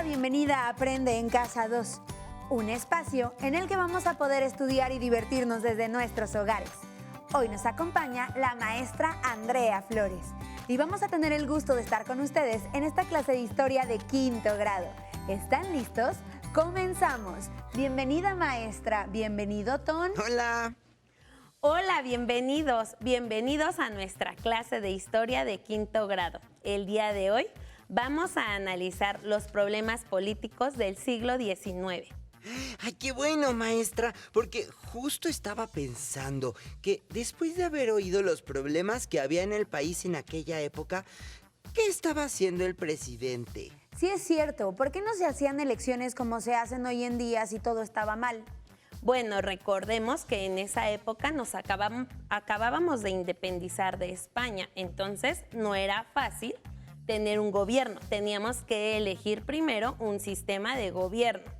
bienvenida a Aprende en Casa 2, un espacio en el que vamos a poder estudiar y divertirnos desde nuestros hogares. Hoy nos acompaña la maestra Andrea Flores y vamos a tener el gusto de estar con ustedes en esta clase de historia de quinto grado. ¿Están listos? ¡Comenzamos! Bienvenida, maestra. Bienvenido, Ton. Hola. Hola, bienvenidos a nuestra clase de historia de quinto grado. El día de hoy vamos a analizar los problemas políticos del siglo XIX. Ay, qué bueno, maestra, porque justo estaba pensando que después de haber oído los problemas que había en el país en aquella época, ¿qué estaba haciendo el presidente? Sí, es cierto. ¿Por qué no se hacían elecciones como se hacen hoy en día si todo estaba mal? Bueno, recordemos que en esa época nos acabábamos de independizar de España, entonces no era fácil tener un gobierno. Teníamos que elegir primero un sistema de gobierno.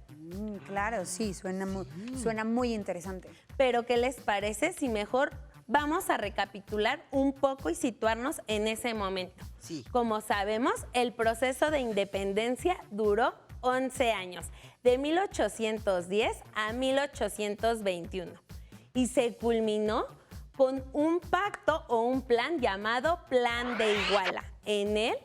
Claro, sí, suena muy interesante. Pero ¿qué les parece si mejor vamos a recapitular un poco y situarnos en ese momento? Sí. Como sabemos, el proceso de independencia duró 11 años, de 1810 a 1821, y se culminó con un pacto o un plan llamado Plan de Iguala. En él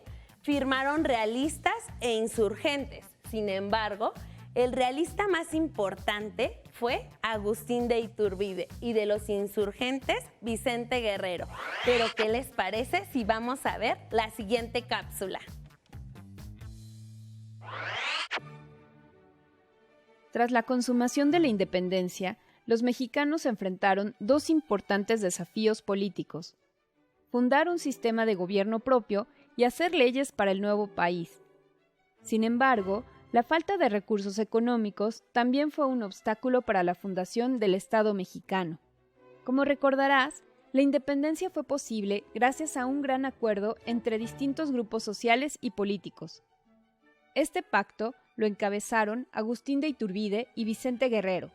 firmaron realistas e insurgentes. Sin embargo, el realista más importante fue Agustín de Iturbide y de los insurgentes Vicente Guerrero. Pero ¿qué les parece si vamos a ver la siguiente cápsula? Tras la consumación de la independencia, los mexicanos enfrentaron dos importantes desafíos políticos: fundar un sistema de gobierno propio y hacer leyes para el nuevo país. Sin embargo, la falta de recursos económicos también fue un obstáculo para la fundación del Estado mexicano. Como recordarás, la independencia fue posible gracias a un gran acuerdo entre distintos grupos sociales y políticos. Este pacto lo encabezaron Agustín de Iturbide y Vicente Guerrero,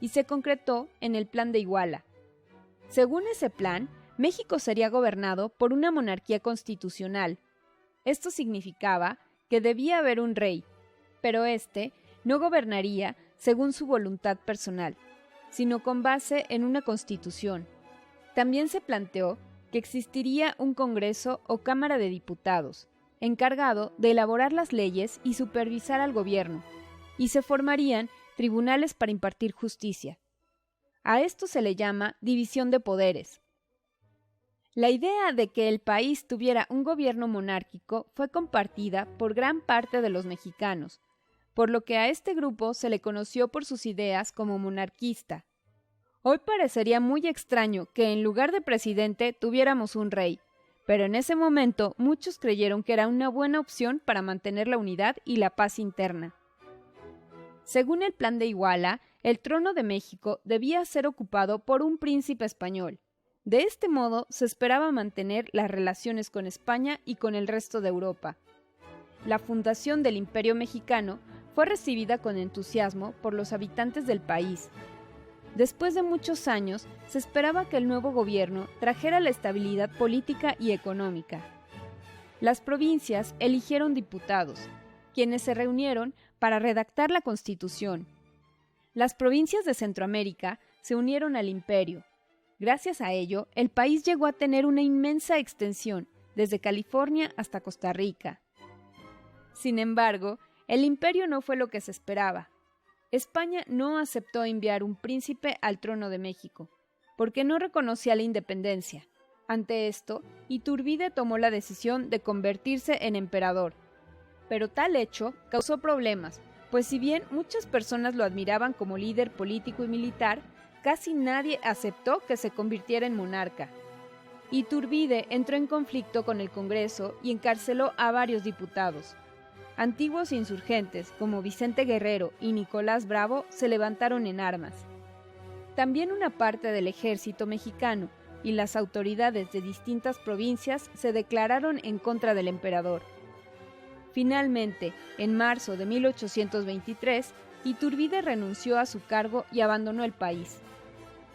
y se concretó en el Plan de Iguala. Según ese plan, México sería gobernado por una monarquía constitucional. Esto significaba que debía haber un rey, pero este no gobernaría según su voluntad personal, sino con base en una constitución. También se planteó que existiría un Congreso o Cámara de Diputados, encargado de elaborar las leyes y supervisar al gobierno, y se formarían tribunales para impartir justicia. A esto se le llama división de poderes. La idea de que el país tuviera un gobierno monárquico fue compartida por gran parte de los mexicanos, por lo que a este grupo se le conoció por sus ideas como monarquista. Hoy parecería muy extraño que en lugar de presidente tuviéramos un rey, pero en ese momento muchos creyeron que era una buena opción para mantener la unidad y la paz interna. Según el Plan de Iguala, el trono de México debía ser ocupado por un príncipe español. De este modo se esperaba mantener las relaciones con España y con el resto de Europa. La fundación del Imperio Mexicano fue recibida con entusiasmo por los habitantes del país. Después de muchos años, se esperaba que el nuevo gobierno trajera la estabilidad política y económica. Las provincias eligieron diputados, quienes se reunieron para redactar la Constitución. Las provincias de Centroamérica se unieron al imperio. Gracias a ello, el país llegó a tener una inmensa extensión, desde California hasta Costa Rica. Sin embargo, el imperio no fue lo que se esperaba. España no aceptó enviar un príncipe al trono de México, porque no reconocía la independencia. Ante esto, Iturbide tomó la decisión de convertirse en emperador. Pero tal hecho causó problemas, pues si bien muchas personas lo admiraban como líder político y militar, casi nadie aceptó que se convirtiera en monarca. Iturbide entró en conflicto con el Congreso y encarceló a varios diputados. Antiguos insurgentes como Vicente Guerrero y Nicolás Bravo se levantaron en armas. También una parte del ejército mexicano y las autoridades de distintas provincias se declararon en contra del emperador. Finalmente, en marzo de 1823, Iturbide renunció a su cargo y abandonó el país.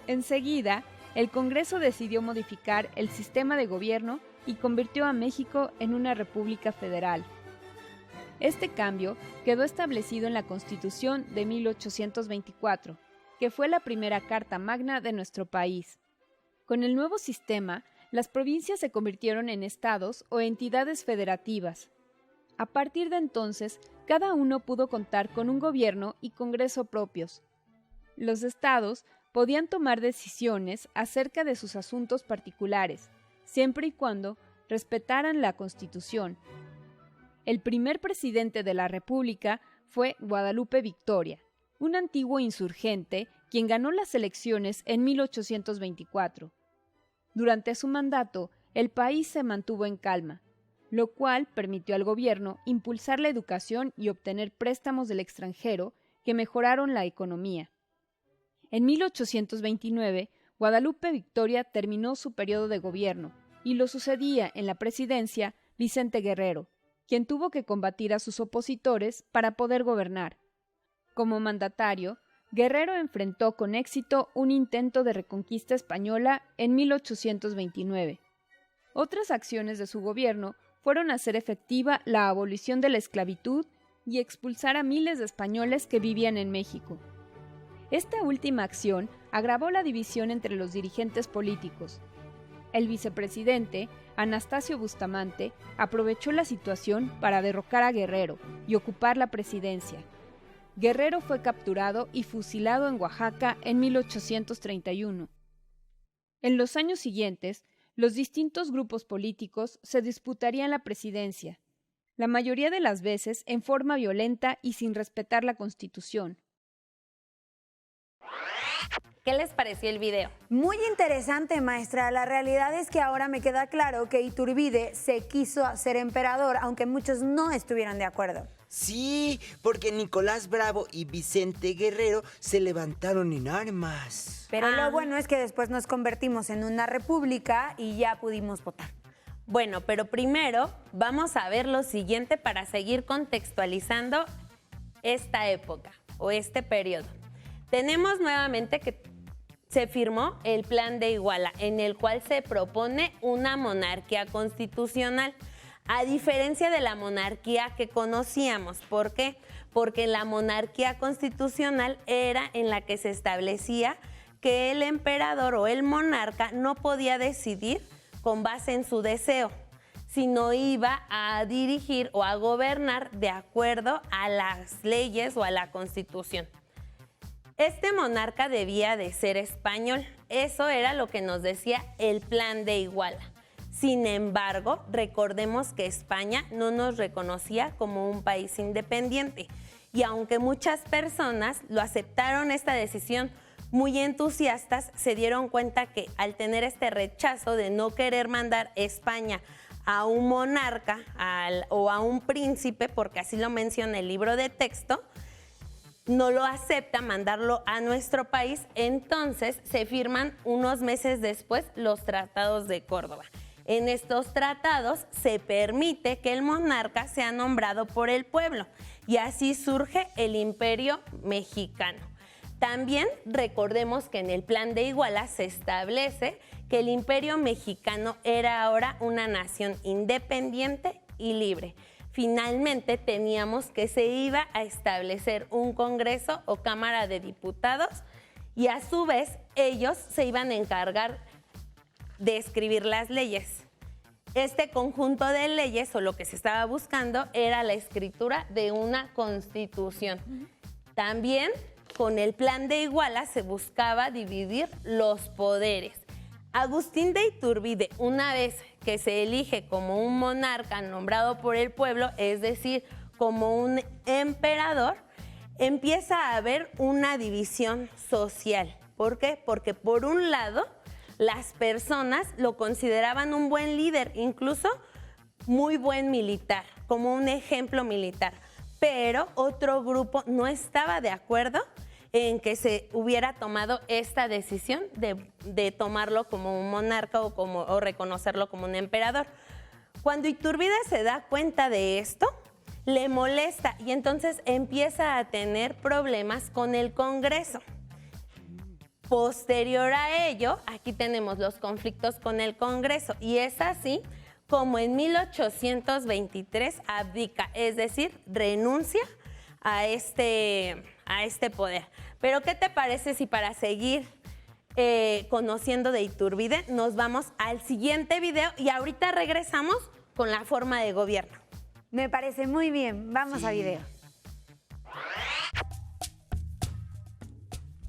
Enseguida, el Congreso decidió modificar el sistema de gobierno y convirtió a México en una república federal. Este cambio quedó establecido en la Constitución de 1824, que fue la primera carta magna de nuestro país. Con el nuevo sistema, las provincias se convirtieron en estados o entidades federativas. A partir de entonces, cada uno pudo contar con un gobierno y congreso propios. Los estados podían tomar decisiones acerca de sus asuntos particulares, siempre y cuando respetaran la Constitución. El primer presidente de la República fue Guadalupe Victoria, un antiguo insurgente quien ganó las elecciones en 1824. Durante su mandato, el país se mantuvo en calma, lo cual permitió al gobierno impulsar la educación y obtener préstamos del extranjero que mejoraron la economía. En 1829, Guadalupe Victoria terminó su periodo de gobierno y lo sucedía en la presidencia Vicente Guerrero, quien tuvo que combatir a sus opositores para poder gobernar. Como mandatario, Guerrero enfrentó con éxito un intento de reconquista española en 1829. Otras acciones de su gobierno fueron hacer efectiva la abolición de la esclavitud y expulsar a miles de españoles que vivían en México. Esta última acción agravó la división entre los dirigentes políticos. El vicepresidente, Anastasio Bustamante, aprovechó la situación para derrocar a Guerrero y ocupar la presidencia. Guerrero fue capturado y fusilado en Oaxaca en 1831. En los años siguientes, los distintos grupos políticos se disputarían la presidencia, la mayoría de las veces en forma violenta y sin respetar la Constitución. ¿Qué les pareció el video? Muy interesante, maestra. La realidad es que ahora me queda claro que Iturbide se quiso hacer emperador, aunque muchos no estuvieran de acuerdo. Sí, porque Nicolás Bravo y Vicente Guerrero se levantaron en armas. Pero lo bueno es que después nos convertimos en una república y ya pudimos votar. Bueno, pero primero vamos a ver lo siguiente para seguir contextualizando esta época o este periodo. Tenemos nuevamente que se firmó el Plan de Iguala, en el cual se propone una monarquía constitucional, a diferencia de la monarquía que conocíamos. ¿Por qué? Porque la monarquía constitucional era en la que se establecía que el emperador o el monarca no podía decidir con base en su deseo, sino iba a dirigir o a gobernar de acuerdo a las leyes o a la Constitución. Este monarca debía de ser español. Eso era lo que nos decía el Plan de Iguala. Sin embargo, recordemos que España no nos reconocía como un país independiente. Y aunque muchas personas lo aceptaron esta decisión muy entusiastas, se dieron cuenta que al tener este rechazo de no querer mandar España a un monarca o a un príncipe, porque así lo menciona el libro de texto, no lo acepta mandarlo a nuestro país, entonces se firman unos meses después los tratados de Córdoba. En estos tratados se permite que el monarca sea nombrado por el pueblo y así surge el Imperio Mexicano. También recordemos que en el Plan de Iguala se establece que el Imperio Mexicano era ahora una nación independiente y libre. Finalmente teníamos que se iba a establecer un Congreso o Cámara de Diputados y a su vez ellos se iban a encargar de escribir las leyes. Este conjunto de leyes o lo que se estaba buscando era la escritura de una constitución. También con el Plan de Iguala se buscaba dividir los poderes. Agustín de Iturbide, una vez que se elige como un monarca nombrado por el pueblo, es decir, como un emperador, empieza a haber una división social. ¿Por qué? Porque por un lado, las personas lo consideraban un buen líder, incluso muy buen militar, como un ejemplo militar. Pero otro grupo no estaba de acuerdo en que se hubiera tomado esta decisión de tomarlo como un monarca o reconocerlo como un emperador. Cuando Iturbide se da cuenta de esto, le molesta y entonces empieza a tener problemas con el Congreso. Posterior a ello, aquí tenemos los conflictos con el Congreso y es así como en 1823 abdica, es decir, renuncia a este poder. Pero ¿qué te parece si para seguir conociendo de Iturbide nos vamos al siguiente video y ahorita regresamos con la forma de gobierno? Me parece muy bien. Vamos a video.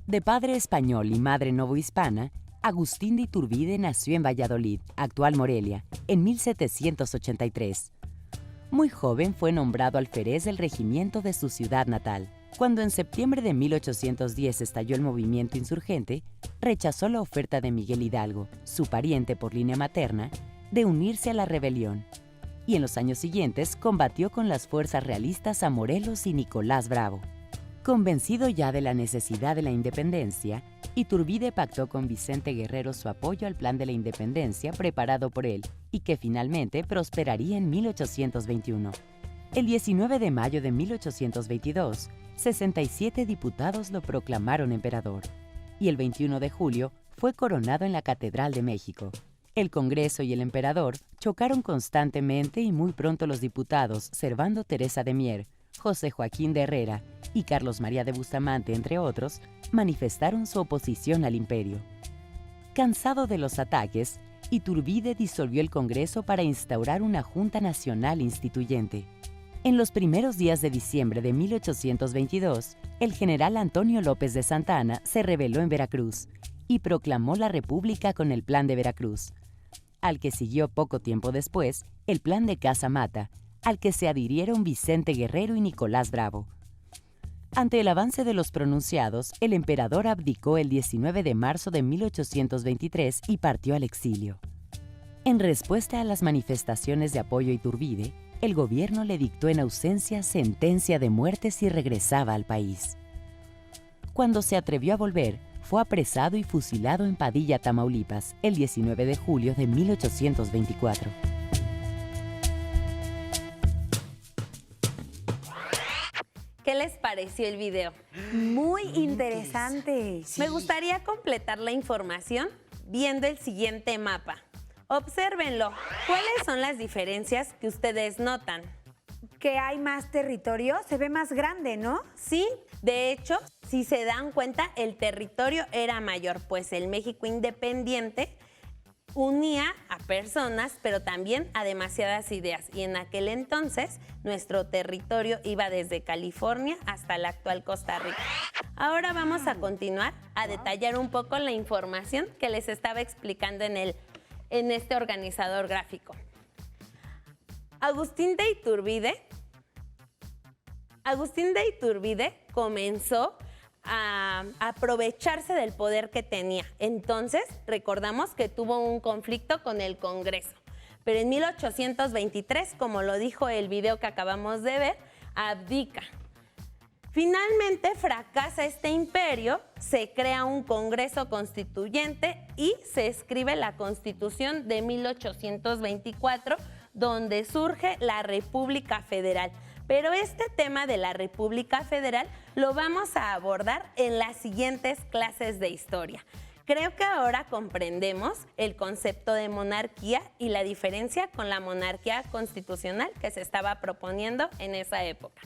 De padre español y madre novohispana, Agustín de Iturbide nació en Valladolid, actual Morelia, en 1783. Muy joven fue nombrado alférez del regimiento de su ciudad natal. Cuando en septiembre de 1810 estalló el movimiento insurgente, rechazó la oferta de Miguel Hidalgo, su pariente por línea materna, de unirse a la rebelión. Y en los años siguientes combatió con las fuerzas realistas a Morelos y Nicolás Bravo. Convencido ya de la necesidad de la independencia, Iturbide pactó con Vicente Guerrero su apoyo al plan de la independencia preparado por él y que finalmente prosperaría en 1821. El 19 de mayo de 1822, 67 diputados lo proclamaron emperador y el 21 de julio fue coronado en la Catedral de México. El Congreso y el emperador chocaron constantemente y muy pronto los diputados Servando Teresa de Mier, José Joaquín de Herrera y Carlos María de Bustamante, entre otros, manifestaron su oposición al imperio. Cansado de los ataques, Iturbide disolvió el Congreso para instaurar una Junta Nacional Instituyente. En los primeros días de diciembre de 1822, el general Antonio López de Santa Anna se rebeló en Veracruz y proclamó la República con el Plan de Veracruz, al que siguió poco tiempo después el Plan de Casa Mata, al que se adhirieron Vicente Guerrero y Nicolás Bravo. Ante el avance de los pronunciados, el emperador abdicó el 19 de marzo de 1823 y partió al exilio. En respuesta a las manifestaciones de apoyo a Iturbide, el gobierno le dictó en ausencia sentencia de muerte si regresaba al país. Cuando se atrevió a volver, fue apresado y fusilado en Padilla, Tamaulipas, el 19 de julio de 1824. ¿Qué les pareció el video? Muy interesante. Me gustaría completar la información viendo el siguiente mapa. Obsérvenlo. ¿Cuáles son las diferencias que ustedes notan? Que hay más territorio, se ve más grande, ¿no? Sí, de hecho, si se dan cuenta, el territorio era mayor, pues el México independiente unía a personas, pero también a demasiadas ideas. Y en aquel entonces, nuestro territorio iba desde California hasta la actual Costa Rica. Ahora vamos a continuar a detallar un poco la información que les estaba explicando en este organizador gráfico. Agustín de Iturbide comenzó a aprovecharse del poder que tenía. Entonces, recordamos que tuvo un conflicto con el Congreso. Pero en 1823, como lo dijo el video que acabamos de ver, abdica. Finalmente fracasa este imperio, se crea un Congreso Constituyente y se escribe la Constitución de 1824, donde surge la República Federal. Pero este tema de la República Federal lo vamos a abordar en las siguientes clases de historia. Creo que ahora comprendemos el concepto de monarquía y la diferencia con la monarquía constitucional que se estaba proponiendo en esa época.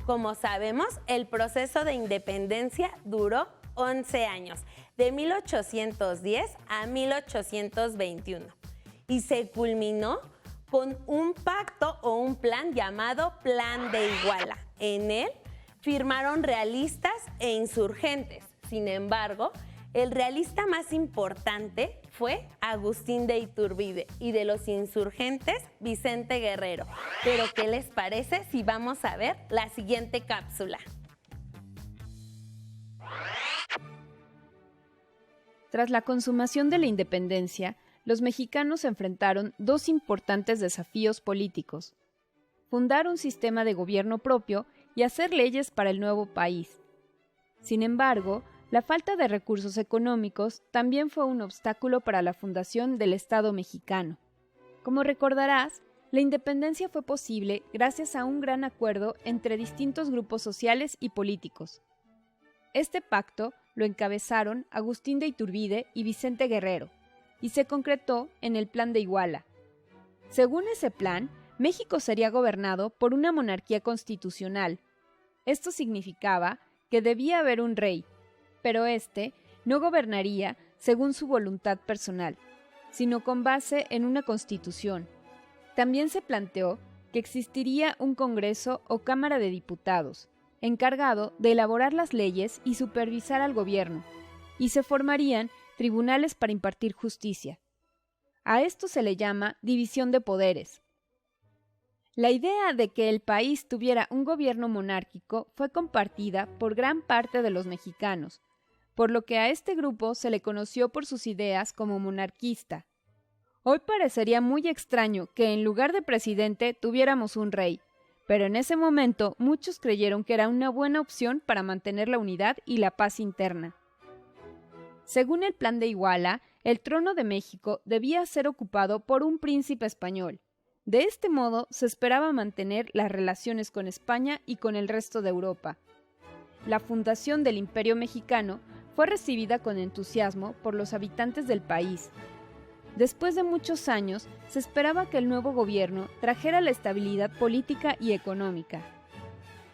Como sabemos, el proceso de independencia duró 11 años, de 1810 a 1821, y se culminó con un pacto o un plan llamado Plan de Iguala. En él firmaron realistas e insurgentes. Sin embargo, el realista más importante fue Agustín de Iturbide y de los insurgentes Vicente Guerrero. Pero ¿qué les parece si vamos a ver la siguiente cápsula? Tras la consumación de la independencia, los mexicanos enfrentaron dos importantes desafíos políticos: fundar un sistema de gobierno propio y hacer leyes para el nuevo país. Sin embargo, la falta de recursos económicos también fue un obstáculo para la fundación del Estado mexicano. Como recordarás, La independencia fue posible gracias a un gran acuerdo entre distintos grupos sociales y políticos. Este pacto lo encabezaron Agustín de Iturbide y Vicente Guerrero, y se concretó en el Plan de Iguala. Según ese plan, México sería gobernado por una monarquía constitucional. Esto significaba que debía haber un rey, pero éste no gobernaría según su voluntad personal, sino con base en una constitución. También se planteó que existiría un Congreso o Cámara de Diputados, encargado de elaborar las leyes y supervisar al gobierno, y se formarían tribunales para impartir justicia. A esto se le llama división de poderes. La idea de que el país tuviera un gobierno monárquico fue compartida por gran parte de los mexicanos, por lo que a este grupo se le conoció por sus ideas como monarquista. Hoy parecería muy extraño que en lugar de presidente tuviéramos un rey, pero en ese momento muchos creyeron que era una buena opción para mantener la unidad y la paz interna. Según el Plan de Iguala, el trono de México debía ser ocupado por un príncipe español. De este modo, se esperaba mantener las relaciones con España y con el resto de Europa. La fundación del Imperio Mexicano fue recibida con entusiasmo por los habitantes del país. Después de muchos años, se esperaba que el nuevo gobierno trajera la estabilidad política y económica.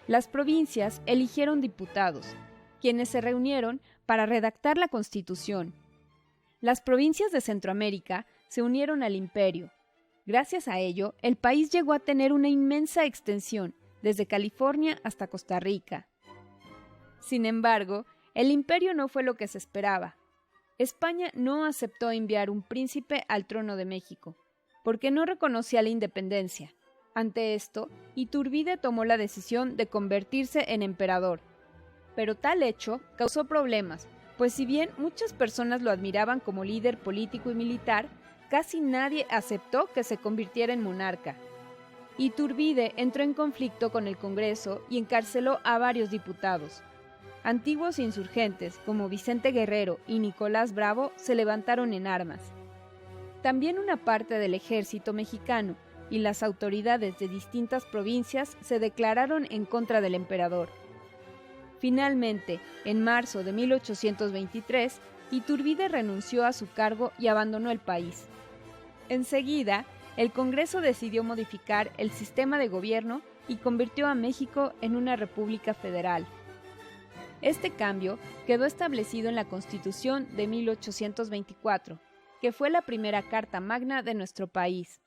Las provincias eligieron diputados, quienes se reunieron para redactar la Constitución. Las provincias de Centroamérica se unieron al imperio. Gracias a ello, el país llegó a tener una inmensa extensión, desde California hasta Costa Rica. Sin embargo, el imperio no fue lo que se esperaba. España no aceptó enviar un príncipe al trono de México, porque no reconocía la independencia. Ante esto, Iturbide tomó la decisión de convertirse en emperador. Pero tal hecho causó problemas, pues si bien muchas personas lo admiraban como líder político y militar, casi nadie aceptó que se convirtiera en monarca. Iturbide entró en conflicto con el Congreso y encarceló a varios diputados. Antiguos insurgentes como Vicente Guerrero y Nicolás Bravo se levantaron en armas. También una parte del ejército mexicano y las autoridades de distintas provincias se declararon en contra del emperador. Finalmente, en marzo de 1823, Iturbide renunció a su cargo y abandonó el país. Enseguida, el Congreso decidió modificar el sistema de gobierno y convirtió a México en una república federal. Este cambio quedó establecido en la Constitución de 1824, que fue la primera carta magna de nuestro país.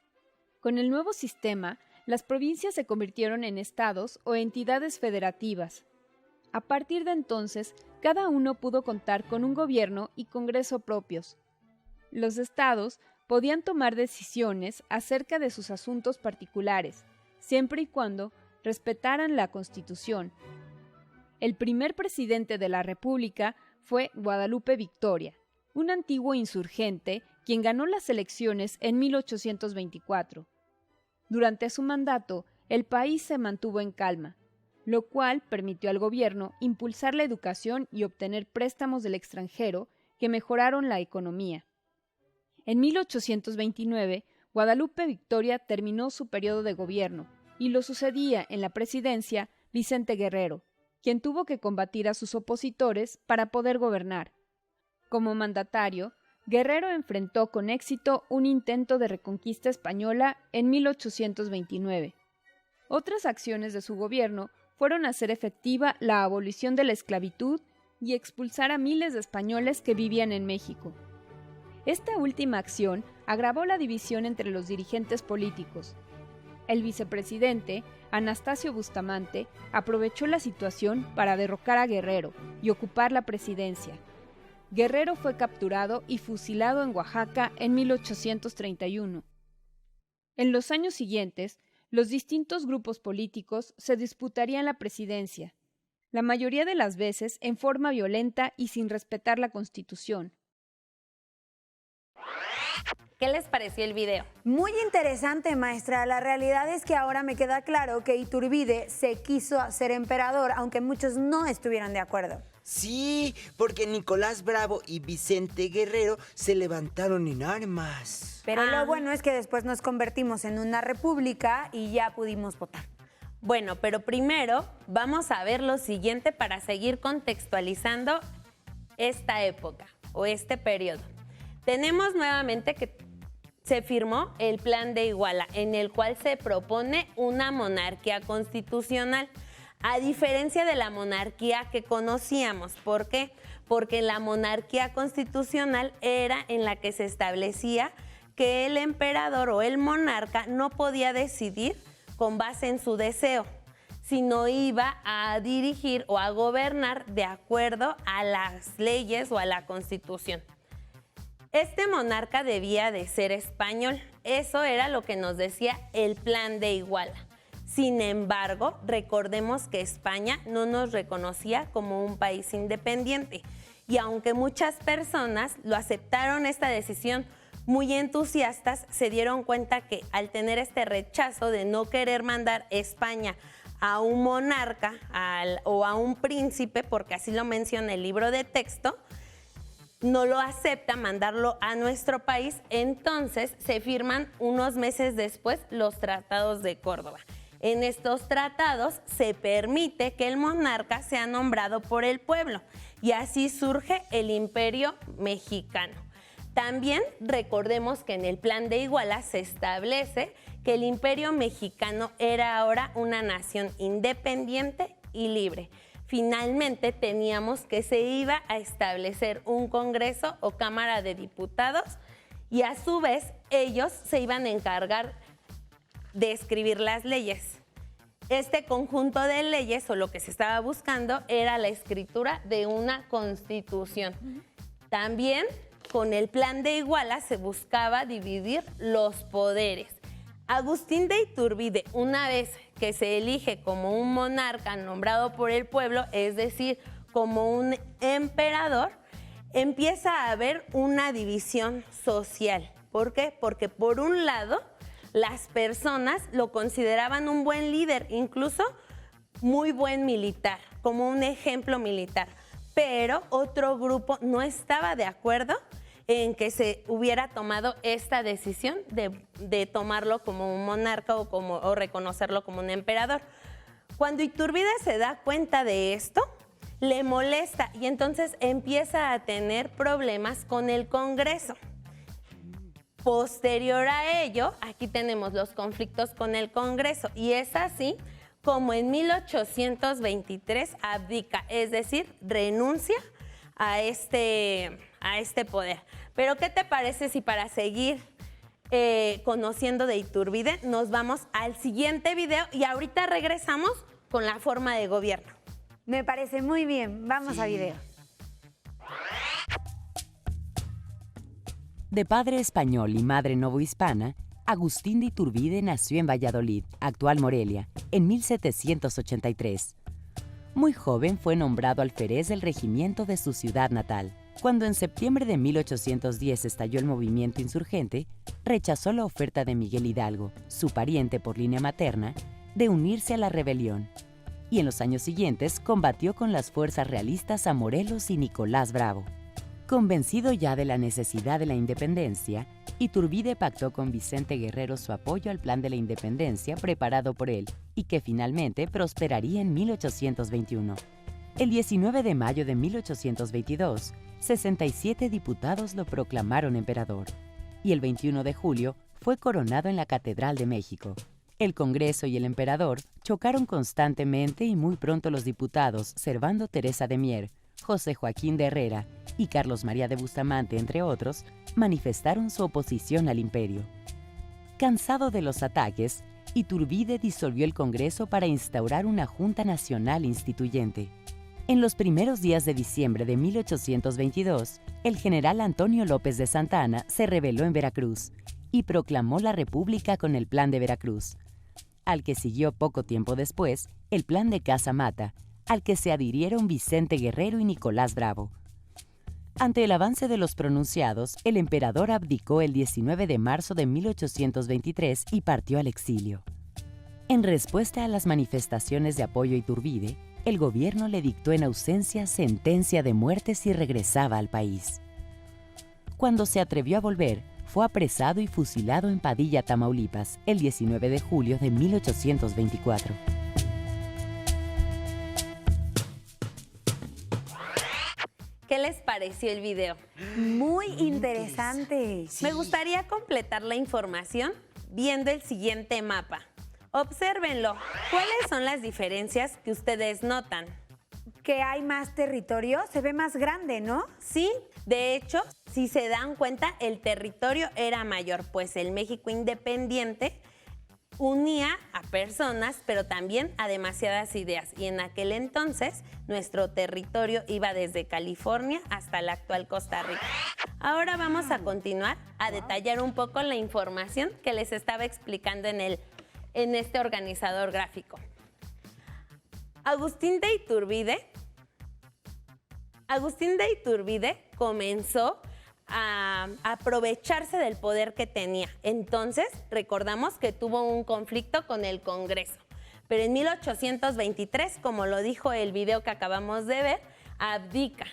Con el nuevo sistema, las provincias se convirtieron en estados o entidades federativas. A partir de entonces, cada uno pudo contar con un gobierno y Congreso propios. Los estados podían tomar decisiones acerca de sus asuntos particulares, siempre y cuando respetaran la Constitución. El primer presidente de la República fue Guadalupe Victoria, un antiguo insurgente quien ganó las elecciones en 1824. Durante su mandato, el país se mantuvo en calma, lo cual permitió al gobierno impulsar la educación y obtener préstamos del extranjero que mejoraron la economía. En 1829, Guadalupe Victoria terminó su periodo de gobierno y lo sucedía en la presidencia Vicente Guerrero, quien tuvo que combatir a sus opositores para poder gobernar. Como mandatario, Guerrero enfrentó con éxito un intento de reconquista española en 1829. Otras acciones de su gobierno fueron hacer efectiva la abolición de la esclavitud y expulsar a miles de españoles que vivían en México. Esta última acción agravó la división entre los dirigentes políticos. El vicepresidente, Anastasio Bustamante, aprovechó la situación para derrocar a Guerrero y ocupar la presidencia. Guerrero fue capturado y fusilado en Oaxaca en 1831. En los años siguientes, los distintos grupos políticos se disputarían la presidencia, la mayoría de las veces en forma violenta y sin respetar la Constitución. ¿Qué les pareció el video? Muy interesante, maestra. La realidad es que ahora me queda claro que Iturbide se quiso hacer emperador, aunque muchos no estuvieran de acuerdo. Sí, porque Nicolás Bravo y Vicente Guerrero se levantaron en armas. Pero lo bueno es que después nos convertimos en una república y ya pudimos votar. Bueno, pero primero vamos a ver lo siguiente para seguir contextualizando esta época o este periodo. Tenemos nuevamente que se firmó el Plan de Iguala, en el cual se propone una monarquía constitucional, a diferencia de la monarquía que conocíamos. ¿Por qué? Porque la monarquía constitucional era en la que se establecía que el emperador o el monarca no podía decidir con base en su deseo, sino iba a dirigir o a gobernar de acuerdo a las leyes o a la Constitución. Este monarca debía de ser español. Eso era lo que nos decía el Plan de Iguala. Sin embargo, recordemos que España no nos reconocía como un país independiente. Y aunque muchas personas lo aceptaron esta decisión muy entusiastas, se dieron cuenta que al tener este rechazo de no querer mandar España a un monarca o a un príncipe, porque así lo menciona el libro de texto, no lo acepta mandarlo a nuestro país, entonces se firman unos meses después los tratados de Córdoba. En estos tratados se permite que el monarca sea nombrado por el pueblo y así surge el Imperio Mexicano. También recordemos que en el Plan de Iguala se establece que el Imperio Mexicano era ahora una nación independiente y libre. Finalmente teníamos que se iba a establecer un Congreso o Cámara de Diputados y a su vez ellos se iban a encargar de escribir las leyes. Este conjunto de leyes o lo que se estaba buscando era la escritura de una constitución. También con el Plan de Iguala se buscaba dividir los poderes. Agustín de Iturbide, una vez que se elige como un monarca nombrado por el pueblo, es decir, como un emperador, empieza a haber una división social. ¿Por qué? Porque por un lado, las personas lo consideraban un buen líder, incluso muy buen militar, como un ejemplo militar. Pero otro grupo no estaba de acuerdo en que se hubiera tomado esta decisión de tomarlo como un monarca o reconocerlo como un emperador. Cuando Iturbide se da cuenta de esto, le molesta y entonces empieza a tener problemas con el Congreso. Posterior a ello, aquí tenemos los conflictos con el Congreso y es así como en 1823 abdica, es decir, renuncia a este poder. Pero ¿qué te parece si para seguir conociendo de Iturbide nos vamos al siguiente video y ahorita regresamos con la forma de gobierno? Me parece muy bien. Vamos a video. De padre español y madre novohispana, Agustín de Iturbide nació en Valladolid, actual Morelia, en 1783. Muy joven fue nombrado alférez del regimiento de su ciudad natal. Cuando en septiembre de 1810 estalló el movimiento insurgente, rechazó la oferta de Miguel Hidalgo, su pariente por línea materna, de unirse a la rebelión. Y en los años siguientes combatió con las fuerzas realistas a Morelos y Nicolás Bravo. Convencido ya de la necesidad de la independencia, Iturbide pactó con Vicente Guerrero su apoyo al plan de la independencia preparado por él y que finalmente prosperaría en 1821. El 19 de mayo de 1822, 67 diputados lo proclamaron emperador y el 21 de julio fue coronado en la Catedral de México. El Congreso y el emperador chocaron constantemente y muy pronto los diputados Servando Teresa de Mier, José Joaquín de Herrera y Carlos María de Bustamante, entre otros, manifestaron su oposición al imperio. Cansado de los ataques, Iturbide disolvió el Congreso para instaurar una Junta Nacional Instituyente. En los primeros días de diciembre de 1822, el general Antonio López de Santa Anna se rebeló en Veracruz y proclamó la República con el Plan de Veracruz, al que siguió poco tiempo después el Plan de Casamata, al que se adhirieron Vicente Guerrero y Nicolás Bravo. Ante el avance de los pronunciados, el emperador abdicó el 19 de marzo de 1823 y partió al exilio. En respuesta a las manifestaciones de apoyo a Iturbide, el gobierno le dictó en ausencia sentencia de muerte si regresaba al país. Cuando se atrevió a volver, fue apresado y fusilado en Padilla, Tamaulipas, el 19 de julio de 1824. ¿Qué les pareció el video? Muy interesante. Me gustaría completar la información viendo el siguiente mapa. Obsérvenlo. ¿Cuáles son las diferencias que ustedes notan? Que hay más territorio, se ve más grande, ¿no? Sí, de hecho, si se dan cuenta, el territorio era mayor, pues el México independiente unía a personas, pero también a demasiadas ideas. Y en aquel entonces, nuestro territorio iba desde California hasta la actual Costa Rica. Ahora vamos a continuar a detallar un poco la información que les estaba explicando en este organizador gráfico. Agustín de Iturbide comenzó a aprovecharse del poder que tenía. Entonces, recordamos que tuvo un conflicto con el Congreso. Pero en 1823, como lo dijo el video que acabamos de ver, abdica.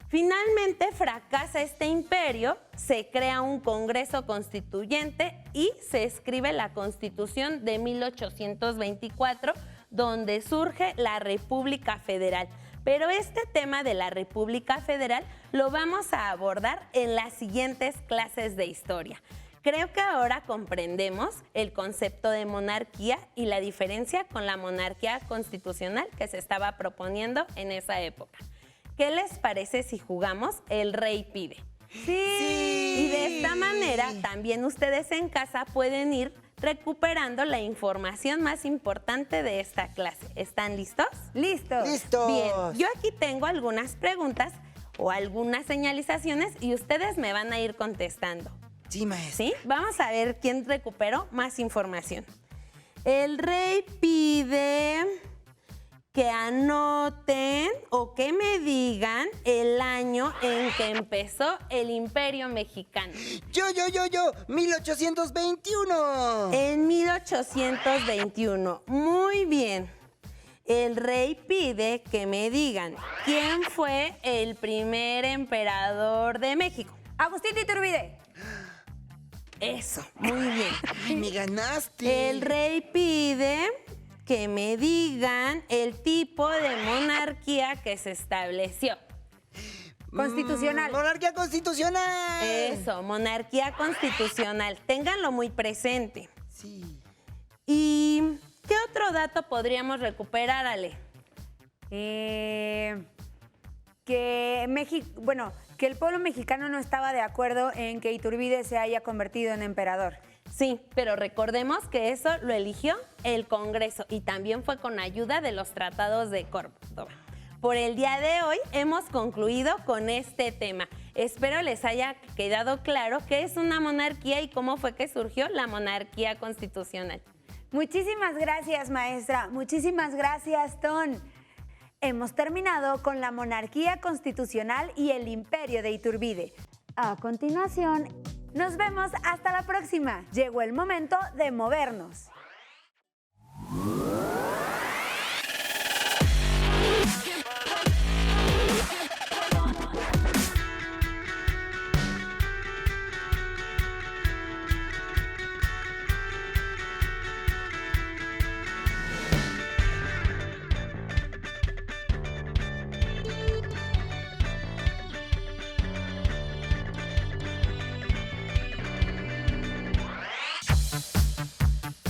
Finalmente fracasa este imperio, se crea un Congreso Constituyente y se escribe la Constitución de 1824, donde surge la República Federal. Pero este tema de la República Federal lo vamos a abordar en las siguientes clases de historia. Creo que ahora comprendemos el concepto de monarquía y la diferencia con la monarquía constitucional que se estaba proponiendo en esa época. ¿Qué les parece si jugamos El Rey Pide? Sí. Y de esta manera también ustedes en casa pueden ir recuperando la información más importante de esta clase. ¿Están listos? ¡Listos! ¡Listos! Bien, yo aquí tengo algunas preguntas o algunas señalizaciones y ustedes me van a ir contestando. Sí, maestra. ¿Sí? Vamos a ver quién recuperó más información. El rey pide que anoten o que me digan el año en que empezó el Imperio Mexicano. Yo, 1821. En 1821. Muy bien. El rey pide que me digan quién fue el primer emperador de México. Agustín de Iturbide. Eso, muy bien. Ay, me ganaste. El rey pide que me digan el tipo de monarquía que se estableció. Constitucional. Monarquía constitucional. Eso, monarquía constitucional. Ténganlo muy presente. Sí. ¿Y qué otro dato podríamos recuperar, Ale? Que el pueblo mexicano no estaba de acuerdo en que Iturbide se haya convertido en emperador. Sí, pero recordemos que eso lo eligió el Congreso y también fue con ayuda de los tratados de Córdoba. Por el día de hoy hemos concluido con este tema. Espero les haya quedado claro qué es una monarquía y cómo fue que surgió la monarquía constitucional. Muchísimas gracias, maestra. Muchísimas gracias, Ton. Hemos terminado con la monarquía constitucional y el imperio de Iturbide. A continuación, nos vemos hasta la próxima. Llegó el momento de movernos.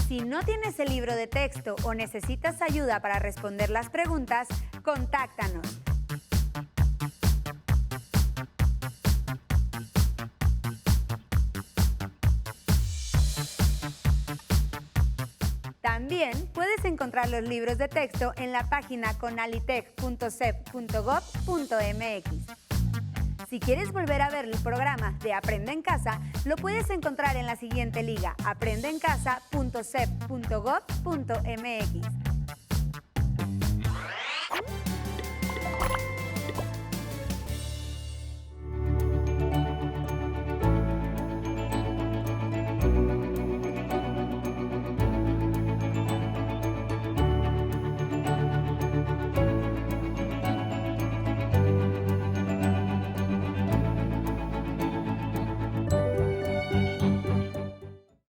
Si no tienes el libro de texto o necesitas ayuda para responder las preguntas, contáctanos. También puedes encontrar los libros de texto en la página conalitec.cep.gov.mx. Si quieres volver a ver el programa de Aprende en Casa, lo puedes encontrar en la siguiente liga: aprendeencasa.cep.gov.mx.